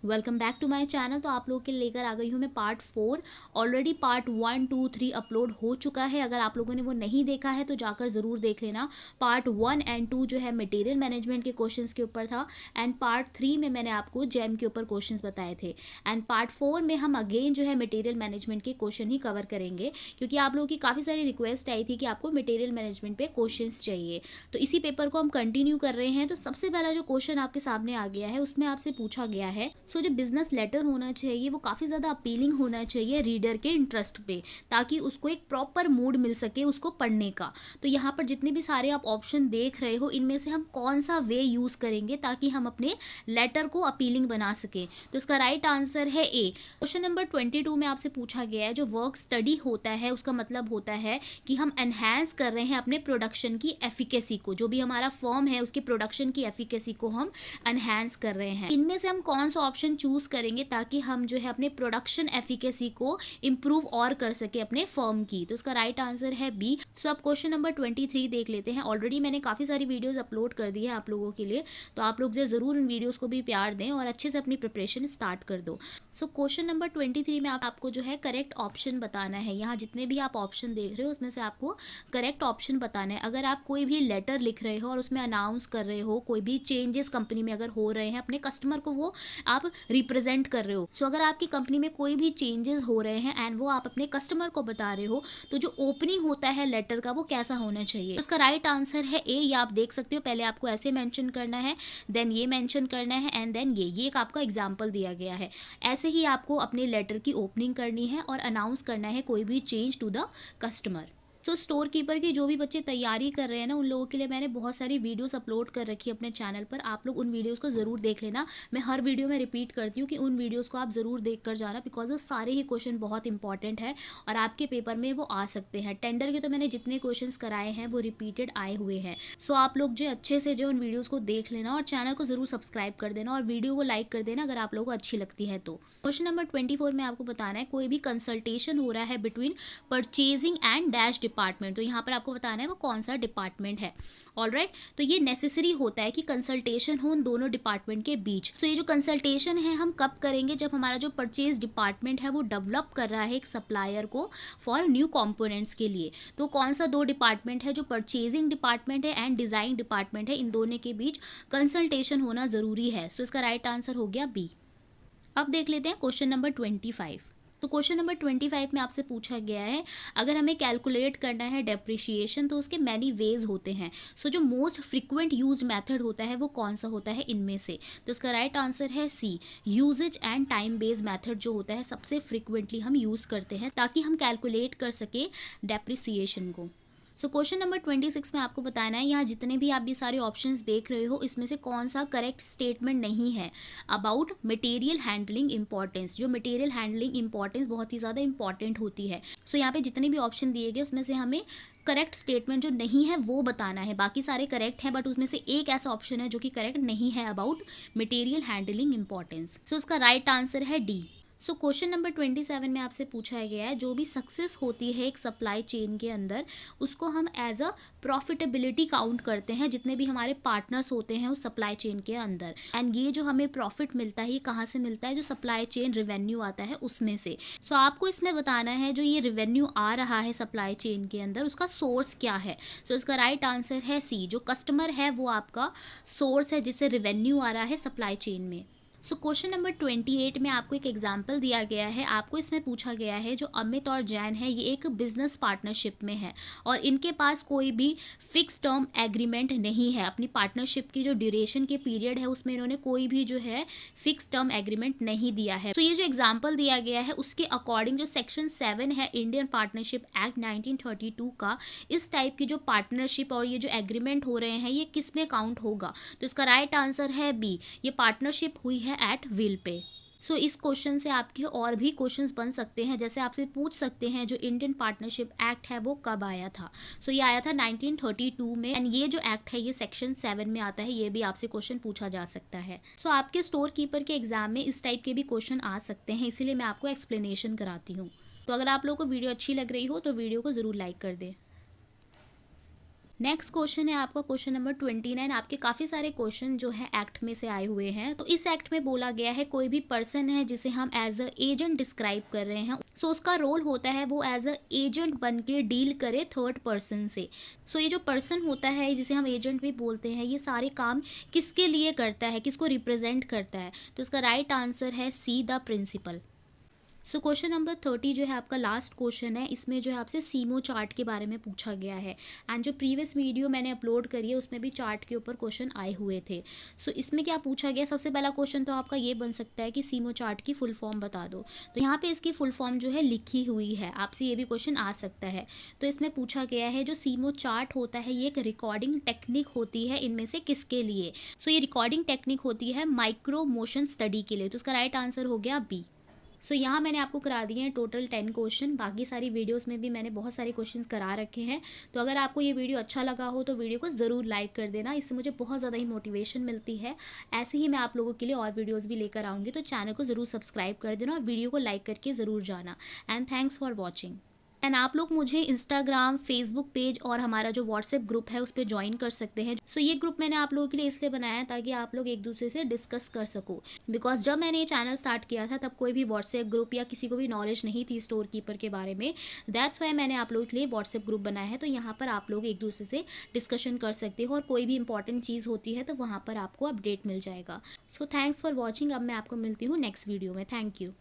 Welcome back to my channel. तो आप लोगों के लिए लेकर आ गई हूँ मैं पार्ट 4। ऑलरेडी पार्ट 1, 2, 3 अपलोड हो चुका है। अगर आप लोगों ने वो नहीं देखा है तो जाकर ज़रूर देख लेना। पार्ट 1 एंड 2 जो है मटेरियल मैनेजमेंट के क्वेश्चंस के ऊपर था, एंड पार्ट 3 में मैंने आपको जेम के ऊपर क्वेश्चंस बताए थे, एंड पार्ट 4 में हम अगेन जो है मटेरियल मैनेजमेंट के क्वेश्चन ही कवर करेंगे, क्योंकि आप लोगों की काफ़ी सारी रिक्वेस्ट आई थी कि आपको मटेरियल मैनेजमेंट पे क्वेश्चंस चाहिए। तो इसी पेपर को हम कंटिन्यू कर रहे हैं। तो सबसे पहला जो क्वेश्चन आपके सामने आ गया है उसमें आपसे पूछा गया है, सो जो बिजनेस लेटर होना चाहिए वो काफ़ी ज़्यादा अपीलिंग होना चाहिए रीडर के इंटरेस्ट पे, ताकि उसको एक प्रॉपर मूड मिल सके उसको पढ़ने का। तो यहाँ पर जितने भी सारे आप ऑप्शन देख रहे हो, इनमें से हम कौन सा वे यूज़ करेंगे ताकि हम अपने लेटर को अपीलिंग बना सके। तो इसका राइट आंसर है ए। क्वेश्चन नंबर 22 में आपसे पूछा गया है, जो वर्क स्टडी होता है उसका मतलब होता है कि हम एनहेंस कर रहे हैं अपने प्रोडक्शन की एफिकेसी को। जो भी हमारा फर्म है उसके प्रोडक्शन की एफिकेसी को हम एनहेंस कर रहे हैं। इनमें से हम कौन सा ऑप्शन चूज करेंगे ताकि हम जो है अपने प्रोडक्शन एफिकेसी को इम्प्रूव और कर सके अपने फर्म की। तो इसका राइट आंसर है बी। सो अब क्वेश्चन नंबर 23 देख लेते हैं। ऑलरेडी मैंने काफ़ी सारी वीडियोस अपलोड कर दी है आप लोगों के लिए, तो आप लोग जो ज़रूर इन वीडियोस को भी प्यार दें और अच्छे से अपनी प्रिपरेशन स्टार्ट कर दो। सो क्वेश्चन नंबर 23 में आपको जो है करेक्ट ऑप्शन बताना है। यहाँ जितने भी आप ऑप्शन देख रहे हो उसमें से आपको करेक्ट ऑप्शन बताना है। अगर आप कोई भी लेटर लिख रहे हो और उसमें अनाउंस कर रहे हो कोई भी चेंजेस कंपनी में अगर हो रहे हैं, अपने कस्टमर को वो आप रिप्रेजेंट कर रहे हो। सो अगर आपकी कंपनी में कोई भी चेंजेस हो रहे हैं एंड वो आप अपने कस्टमर को बता रहे हो, तो जो ओपनिंग होता है लेटर का वो कैसा होना चाहिए। तो उसका राइट आंसर है ए। ये आप देख सकते हो, पहले आपको ऐसे मेंशन करना है, देन ये मेंशन करना है, एंड देन ये एक आपका एग्जाम्पल दिया गया है। ऐसे ही आपको अपने लेटर की ओपनिंग करनी है और अनाउंस करना है कोई भी change to the customer. So store keeper की जो भी बच्चे तैयारी कर रहे हैं ना, उन लोगों के लिए मैंने बहुत सारी वीडियोस अपलोड कर रखी है अपने चैनल पर। आप लोग उन वीडियोस को ज़रूर देख लेना। मैं हर वीडियो में रिपीट करती हूँ कि उन वीडियोस को आप ज़रूर देख कर जाना, बिकॉज वो सारे ही क्वेश्चन बहुत इंपॉर्टेंट है और आपके पेपर में वो आ सकते हैं। टेंडर के तो मैंने जितने क्वेश्चन कराए हैं वो रिपीटेड आए हुए हैं। सो आप लोग जो अच्छे से जो उन वीडियोज़ को देख लेना और चैनल को ज़रूर सब्सक्राइब कर देना और वीडियो को लाइक कर देना अगर आप लोगों को अच्छी लगती है तो। क्वेश्चन नंबर 24 में आपको बताना है, कोई भी कंसल्टेशन हो रहा है between purchasing and dash department. तो यहाँ पर आपको बताना है वो कौन सा डिपार्टमेंट है। ऑलराइट, तो ये नेसेसरी होता है कि कंसल्टेशन हो उन दोनों डिपार्टमेंट के बीच। तो ये जो कंसल्टेशन है हम कब करेंगे, जब हमारा जो परचेज डिपार्टमेंट है वो डेवलप कर रहा है एक सप्लायर को फॉर न्यू कंपोनेंट्स के लिए। तो कौन सा दो डिपार्टमेंट है, जो परचेजिंग डिपार्टमेंट है एंड डिज़ाइन डिपार्टमेंट है, इन दोनों के बीच कंसल्टेशन होना ज़रूरी है। सो इसका राइट आंसर हो गया बी। अब देख लेते हैं क्वेश्चन नंबर 25। तो क्वेश्चन नंबर 25 में आपसे पूछा गया है, अगर हमें कैलकुलेट करना है डेप्रिसिएशन तो उसके मैनी वेज होते हैं। सो जो मोस्ट फ्रिक्वेंट यूज मेथड होता है वो कौन सा होता है इनमें से। तो इसका राइट आंसर है C. Uses and time based method जो होता है सबसे फ्रिक्वेंटली हम यूज़ करते हैं ताकि हम कैलकुलेट कर सके डेप्रिसिएशन को। सो क्वेश्चन नंबर 26 में आपको बताना है, यहाँ जितने भी आप भी सारे ऑप्शंस देख रहे हो इसमें से कौन सा करेक्ट स्टेटमेंट नहीं है अबाउट मटेरियल हैंडलिंग इंपॉर्टेंस। जो मटेरियल हैंडलिंग इंपॉर्टेंस बहुत ही ज़्यादा इंपॉर्टेंट होती है। सो यहाँ पे जितने भी ऑप्शन दिए गए उसमें से हमें करेक्ट स्टेटमेंट जो नहीं है वो बताना है। बाकी सारे करेक्ट हैं बट उसमें से एक ऐसा ऑप्शन है जो कि करेक्ट नहीं है अबाउट मटेरियल हैंडलिंग इंपॉर्टेंस। सो इसका राइट आंसर है डी। सो क्वेश्चन नंबर 27 में आपसे पूछा गया है, जो भी सक्सेस होती है एक सप्लाई चेन के अंदर उसको हम एज अ प्रॉफिटेबिलिटी काउंट करते हैं, जितने भी हमारे पार्टनर्स होते हैं उस सप्लाई चेन के अंदर। एंड ये जो हमें प्रॉफिट मिलता है ये कहाँ से मिलता है, जो सप्लाई चेन रिवेन्यू आता है उसमें से। सो आपको इसमें बताना है जो ये रिवेन्यू आ रहा है सप्लाई चेन के अंदर उसका सोर्स क्या है। सो इसका राइट आंसर है सी। जो कस्टमर है वो आपका सोर्स है जिससे रिवेन्यू आ रहा है सप्लाई चेन में। सो क्वेश्चन नंबर 28 में आपको एक एग्जाम्पल दिया गया है। आपको इसमें पूछा गया है, जो अमित और जैन है ये एक बिजनेस पार्टनरशिप में है और इनके पास कोई भी फिक्स टर्म एग्रीमेंट नहीं है। अपनी पार्टनरशिप की जो ड्यूरेशन के पीरियड है उसमें इन्होंने कोई भी जो है फिक्स टर्म एग्रीमेंट नहीं दिया है। तो ये जो एग्जाम्पल दिया गया है उसके अकॉर्डिंग जो सेक्शन 7 है इंडियन पार्टनरशिप एक्ट 1932 का, इस टाइप की जो पार्टनरशिप और ये जो एग्रीमेंट हो रहे हैं ये किस में काउंट होगा। तो इसका राइट आंसर है बी। ये पार्टनरशिप हुई है एट विल पे। सो इस क्वेश्चन से आपके और भी क्वेश्चंस बन सकते हैं, जैसे आपसे पूछ सकते हैं जो इंडियन पार्टनरशिप एक्ट है वो कब आया था। सो ये आया था 1932 में एंड ये जो एक्ट है ये सेक्शन 7 में आता है। ये भी आपसे क्वेश्चन पूछा जा सकता है। सो आपके स्टोर कीपर के एग्जाम में इस टाइप के भी क्वेश्चन आ सकते हैं, इसीलिए मैं आपको एक्सप्लेनेशन कराती हूँ। तो अगर आप लोगों को वीडियो अच्छी लग रही हो तो वीडियो को ज़रूर लाइक कर दें। नेक्स्ट क्वेश्चन है आपका क्वेश्चन नंबर 29। आपके काफ़ी सारे क्वेश्चन जो है एक्ट में से आए हुए हैं। तो इस एक्ट में बोला गया है कोई भी पर्सन है जिसे हम एज अ एजेंट डिस्क्राइब कर रहे हैं, सो उसका रोल होता है वो एज अ एजेंट बन के डील करे थर्ड पर्सन से। सो ये जो पर्सन होता है जिसे हम एजेंट भी बोलते हैं, ये सारे काम किसके लिए करता है, किसको रिप्रेजेंट करता है? तो इसका राइट आंसर है C, the principal. So question number 30 जो है आपका लास्ट क्वेश्चन है। इसमें जो है आपसे सीमो चार्ट के बारे में पूछा गया है। एंड जो प्रीवियस वीडियो मैंने अपलोड करी है उसमें भी चार्ट के ऊपर क्वेश्चन आए हुए थे। सो इसमें क्या पूछा गया, सबसे पहला क्वेश्चन तो आपका ये बन सकता है कि सीमो चार्ट की फुल फॉर्म बता दो। तो यहाँ पे इसकी फुल फॉर्म जो है लिखी हुई है, आपसे ये भी क्वेश्चन आ सकता है। तो इसमें पूछा गया है जो सीमो चार्ट होता है ये एक रिकॉर्डिंग टेक्निक होती है, इनमें से किसके लिए? सो ये रिकॉर्डिंग टेक्निक होती है माइक्रो मोशन स्टडी के लिए। तो इसका राइट आंसर हो गया बी। सो यहाँ मैंने आपको करा दिए हैं टोटल 10 क्वेश्चन। बाकी सारी वीडियोस में भी मैंने बहुत सारे क्वेश्चंस करा रखे हैं। तो अगर आपको ये वीडियो अच्छा लगा हो तो वीडियो को ज़रूर लाइक कर देना, इससे मुझे बहुत ज़्यादा ही मोटिवेशन मिलती है। ऐसे ही मैं आप लोगों के लिए और वीडियोस भी लेकर आऊँगी, तो चैनल को ज़रूर सब्सक्राइब कर देना और वीडियो को लाइक करके ज़रूर जाना। And thanks for watching. And आप लोग मुझे इंस्टाग्राम, फेसबुक पेज और हमारा जो व्हाट्सएप ग्रुप है उस पर ज्वाइन कर सकते हैं। सो ये ग्रुप मैंने आप लोगों के लिए इसलिए बनाया है ताकि आप लोग एक दूसरे से डिस्कस कर सको। बिकॉज जब मैंने ये चैनल स्टार्ट किया था तब कोई भी व्हाट्सएप ग्रुप या किसी को भी नॉलेज नहीं थी स्टोर कीपर के बारे में। दैट्स वाई मैंने आप लोगों के लिए व्हाट्सएप ग्रुप बनाया है। तो यहाँ पर आप लोग एक दूसरे से डिस्कशन कर सकते हो और कोई भी इंपॉर्टेंट चीज़ होती है तो वहाँ पर आपको अपडेट मिल जाएगा। So thanks for watching. अब मैं आपको मिलती हूँ नेक्स्ट वीडियो में। Thank you.